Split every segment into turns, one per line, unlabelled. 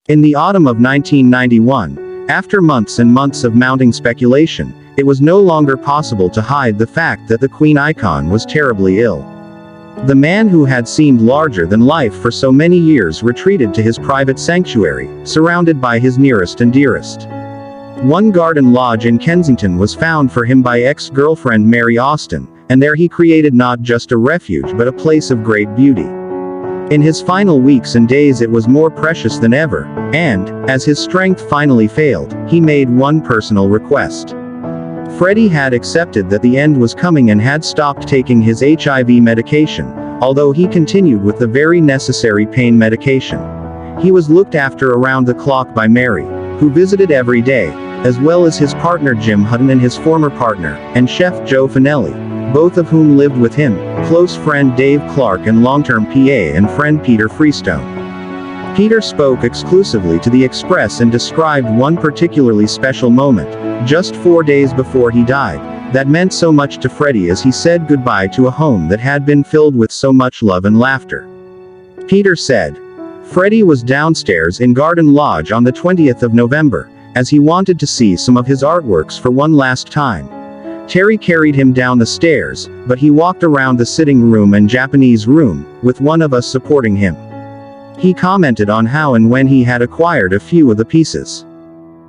In the autumn of 1991, after months and months of mounting speculation, it was no longer possible to hide the fact that the Queen icon was terribly ill. The man who had seemed larger than life for so many years retreated to his private sanctuary, surrounded by his nearest and dearest. One garden lodge in Kensington was found for him by ex-girlfriend Mary Austin, and there he created not just a refuge but a place of great beauty. In his final weeks and days it was more precious than ever, and, as his strength finally failed, he made one personal request. Freddie had accepted that the end was coming and had stopped taking his HIV medication, although he continued with the very necessary pain medication. He was looked after around the clock by Mary, who visited every day, as well as his partner Jim Hutton and his former partner, and chef Joe Finelli, both of whom lived with him, close friend Dave Clark and long-term PA and friend Peter Freestone. Peter spoke exclusively to the Express and described one particularly special moment, just 4 days before he died, that meant so much to Freddie as he said goodbye to a home that had been filled with so much love and laughter. Peter said, "Freddie was downstairs in Garden Lodge on the 20th of November, as he wanted to see some of his artworks for one last time. Terry carried him down the stairs, but he walked around the sitting room and Japanese room, with one of us supporting him. He commented on how and when he had acquired a few of the pieces.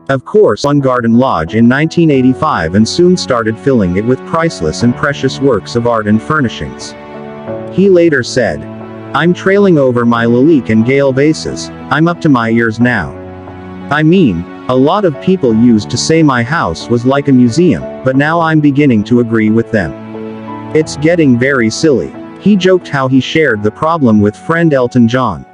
Of course, on Garden Lodge in 1985 and soon started filling it with priceless and precious works of art and furnishings." He later said, "I'm trailing over my Lalique and Gale vases, I'm up to my ears now. I mean, a lot of people used to say my house was like a museum, but now I'm beginning to agree with them. It's getting very silly." He joked how he shared the problem with friend Elton John.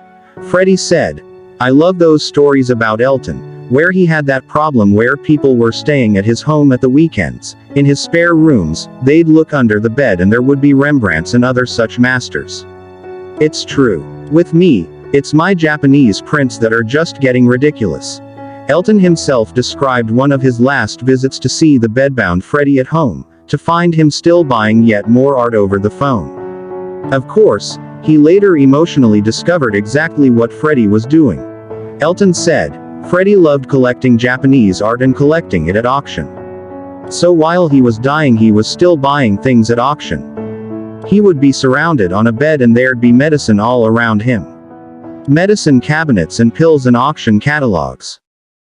Freddie said, "I love those stories about Elton, where he had that problem where people were staying at his home at the weekends. In his spare rooms, they'd look under the bed and there would be Rembrandts and other such masters. It's true. With me, it's my Japanese prints that are just getting ridiculous." Elton himself described one of his last visits to see the bedbound Freddie at home, to find him still buying yet more art over the phone. Of course, he later emotionally discovered exactly what Freddie was doing. Elton said, "Freddie loved collecting Japanese art and collecting it at auction. So while he was dying he was still buying things at auction. He would be surrounded on a bed and there'd be medicine all around him. Medicine cabinets and pills and auction catalogs.